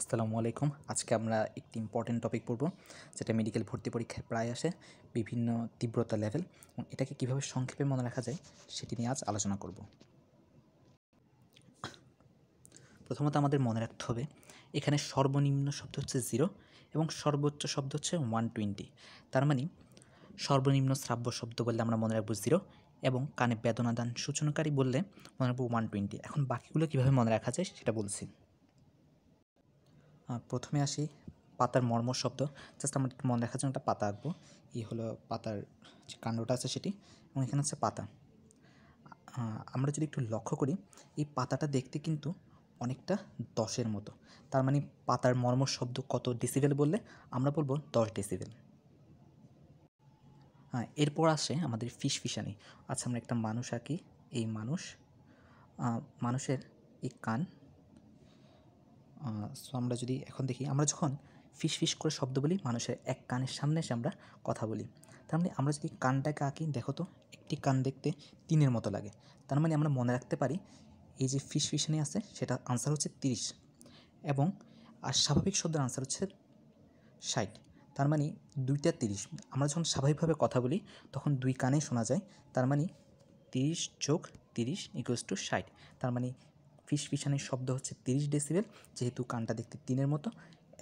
আসসালামু আলাইকুম। আজকে আমরা একটি ইম্পর্টেন্ট টপিক পড়ব, যেটা মেডিকেল ভর্তি পরীক্ষায় প্রায় আসে, বিভিন্ন তীব্রতা লেভেল, এবং এটাকে কীভাবে সংক্ষেপে মনে রাখা যায় সেটি নিয়ে আজ আলোচনা করব। প্রথমত আমাদের মনে রাখতে হবে এখানে সর্বনিম্ন শব্দ হচ্ছে 0 এবং সর্বোচ্চ শব্দ হচ্ছে 120। তার মানে সর্বনিম্ন শ্রাব্য শব্দ বললে আমরা মনে রাখবো 0 এবং কানে বেদনাদান সূচনাকারী বললে মনে রাখবো 120। এখন বাকিগুলো কীভাবে মনে রাখা যায় সেটা বলছি। প্রথমে আসি পাতার মর্ম শব্দ। জাস্ট আমরা একটু মনে রাখার জন্য একটা পাতা আঁকবো। এই হলো পাতার যে কাণ্ডটা আছে সেটি, এবং এখানে হচ্ছে পাতা। আমরা যদি একটু লক্ষ্য করি, এই পাতাটা দেখতে কিন্তু অনেকটা 10-এর মতো। তার মানে পাতার মর্ম শব্দ কত ডেসিবেল বললে আমরা বলবো 10 ডেসিবেল। এরপর আসে আমাদের ফিসফিসানি। আচ্ছা, আমরা একটা মানুষ আঁকি। এই মানুষের এই কান। সো আমরা যদি এখন দেখি, আমরা যখন ফিস করে শব্দ বলি মানুষের এক কানের সামনে এসে আমরা কথা বলি। তার মানে আমরা যদি কানটাকে আঁকি, দেখো তো একটি কান দেখতে 3-এর মতো লাগে। তার মানে আমরা মনে রাখতে পারি এই যে ফিসফিসানি আছে সেটা আনসার হচ্ছে 30, এবং আর স্বাভাবিক শব্দের আনসার হচ্ছে 60। তার মানে 2টা 30। আমরা যখন স্বাভাবিকভাবে কথা বলি তখন 2 কানেই শোনা যায়। তার মানে 30 + 30 = 60। তার মানে ফিসফিসানির শব্দ হচ্ছে 30 ডেসিবেল, যেহেতু কানটা দেখতে 3-এর মতো,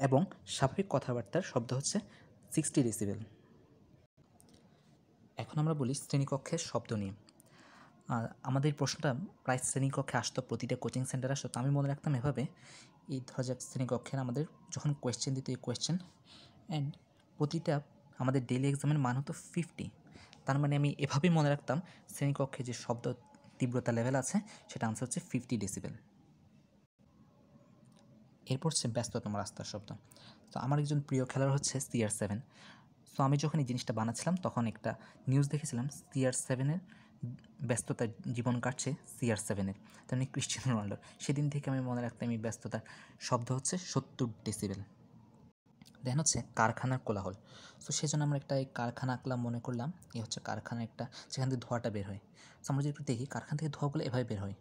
এবং স্বাভাবিক কথাবার্তার শব্দ হচ্ছে 60 ডেসিবেল। এখন আমরা বলি শ্রেণীকক্ষের শব্দ নিয়ে। আমাদের প্রশ্নটা প্রায় শ্রেণীকক্ষে আসতো, প্রতিটা কোচিং সেন্টারে আসতো। তো আমি মনে রাখতাম এভাবে, এই ধরা যাক শ্রেণীকক্ষের আমাদের যখন কোয়েশ্চেন দিত, এই কোয়েশ্চেন অ্যান্ড প্রতিটা আমাদের ডেইলি এক্সামের মান হতো 50। তার মানে আমি এভাবেই মনে রাখতাম শ্রেণীকক্ষে যে শব্দ তীব্রতা লেভেল আছে সেটা আনসার হচ্ছে 50 ডেসিবেল। এরপর হচ্ছে ব্যস্ততম রাস্তার শব্দ। তো আমার একজন প্রিয় খেলোয়াড় হচ্ছে CR7। সো আমি যখন এই জিনিসটা বানাচ্ছিলাম তখন একটা নিউজ দেখেছিলাম CR7-এর ব্যস্ততার জীবন কাটছে CR7-এর, তেমনি ক্রিশ্চিয়ানো রোনাল্ডোর। সেদিন থেকে আমি মনে রাখতাম এই ব্যস্ততার শব্দ হচ্ছে 70 ডেসিবেল। দেন হচ্ছে কারখানার কোলাহল। সো সেজন্য আমরা একটা এই কারখানা আঁকলাম, মনে করলাম এই হচ্ছে কারখানা একটা, যেখান থেকে ধোঁয়াটা বের হয়। সো আমরা যদি একটু দেখি কারখানা থেকে ধোঁয়াগুলো এভাবে বের হয়,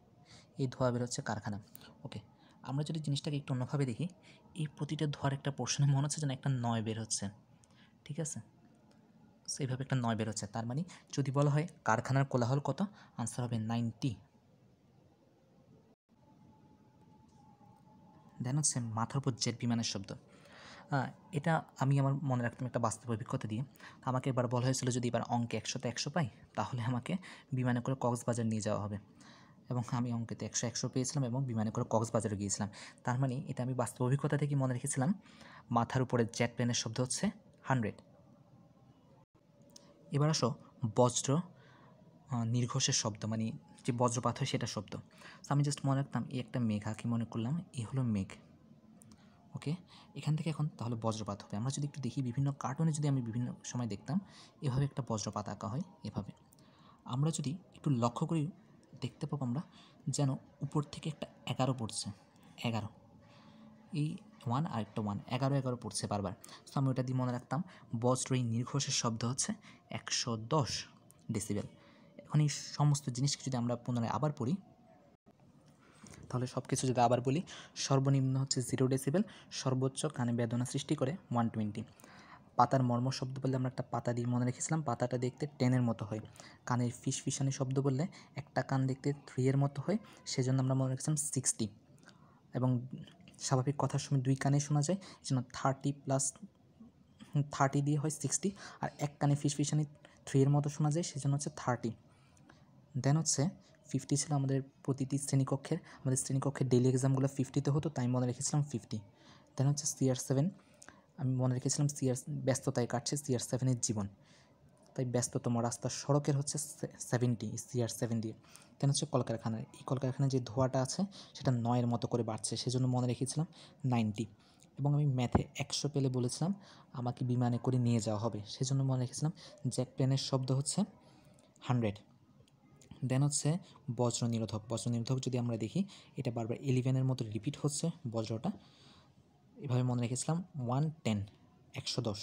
এই ধোঁয়া বের হচ্ছে কারখানা। ওকে, আমরা যদি জিনিসটাকে একটু অন্যভাবে দেখি, এই প্রতিটা ধোঁয়ার একটা পোর্শনে মনে হচ্ছে যেন একটা নয় বের হচ্ছে, ঠিক আছে? সো এইভাবে একটা নয় বের হচ্ছে। তার মানে যদি বলা হয় কারখানার কোলাহল কত, আনসার হবে 90। দেন হচ্ছে মাথার উপর জেট বিমানের শব্দ। এটা আমি আমার মনে রাখতাম একটা বাস্তব অভিজ্ঞতা দিয়ে। আমাকে এবার বলা হয়েছিল যদি এবার অঙ্কে 100-তে 100 পাই তাহলে আমাকে বিমানে করে কক্সবাজার নিয়ে যাওয়া হবে, এবং আমি অঙ্কেতে 100 পেয়েছিলাম এবং বিমানে করে কক্সবাজারে গিয়েছিলাম। তার মানে এটা আমি বাস্তব অভিজ্ঞতা থেকে মনে রেখেছিলাম। মাথার উপরে জেট প্লেনের শব্দ হচ্ছে 100। এবার আসো বজ্র নির্ঘোষের শব্দ, মানে যে বজ্রপাত হয় সেটা শব্দ। তো আমি জাস্ট মনে রাখতাম এই একটা মেঘ আঁকি, মনে করলাম এই হলো মেঘ। ওকে, এখান থেকে এখন তাহলে বজ্রপাত হবে। আমরা যদি একটু দেখি বিভিন্ন কার্টুনে, যদি আমি বিভিন্ন সময় দেখতাম এভাবে একটা বজ্রপাত আঁকা হয় এভাবে। আমরা যদি একটু লক্ষ্য করি দেখতে পাবো আমরা যেন উপর থেকে একটা 11 পড়ছে, 11, এই 1 আর একটা 1, 11 পড়ছে বারবার। সো আমি ওটা দিয়ে মনে রাখতাম বজ্র এই নির্ঘোষের শব্দ হচ্ছে 110 ডেসিবেল। এখন এই সমস্ত জিনিসকে যদি আমরা পুনরায় আবার পড়ি, তাহলে সব কিছু যদি আবার বলি, সর্বনিম্ন হচ্ছে 0 ডেসিবেল, সর্বোচ্চ কানে বেদনা সৃষ্টি করে 120। পাতার মর্ম শব্দ বললে আমরা একটা পাতা দিয়ে মনে রেখেছিলাম, পাতাটা দেখতে 10-এর মতো হয়। কানের ফিসফিসানি শব্দ বললে একটা কান দেখতে 3-এর মতো হয়, সেজন্য আমরা মনে রেখেছিলাম 60। এবং স্বাভাবিক কথার সময় 2 কানেই শোনা যায়, এই জন্য 30 দিয়ে হয় 60, আর এক কানে ফিসফিসানি 3-এর মতো শোনা যায়, সেজন্য হচ্ছে 30। দেন হচ্ছে 50 ছিল আমাদের প্রতিটি শ্রেণীকক্ষের, আমাদের শ্রেণীকক্ষের ডেইলি এক্সামগুলো 50-তে হতো, তাই মনে রেখেছিলাম 50। দেন হচ্ছে CR7, আমি মনে রেখেছিলাম ব্যস্ততায় কাটছে CR7-এর জীবন, তাই ব্যস্ততম রাস্তার সড়কের হচ্ছে 70 CR7 দিয়ে। দেন হচ্ছে কলকারখানার, এই কলকারখানায় যে ধোঁয়াটা আছে সেটা 9-এর মতো করে বাড়ছে, সেজন্য মনে রেখেছিলাম 90। এবং আমি ম্যাথে 100 পেলে বলেছিলাম আমাকে বিমানে করে নিয়ে যাওয়া হবে, সেজন্য মনে রেখেছিলাম জেট প্লেনের শব্দ হচ্ছে 100। দেন হচ্ছে বজ্র নিরোধক। বজ্র নিরোধক যদি আমরা দেখি, এটা বারবার 11-এর মতো রিপিট হচ্ছে বজ্রটা, এভাবে মনে রেখেছিলাম 110, 110।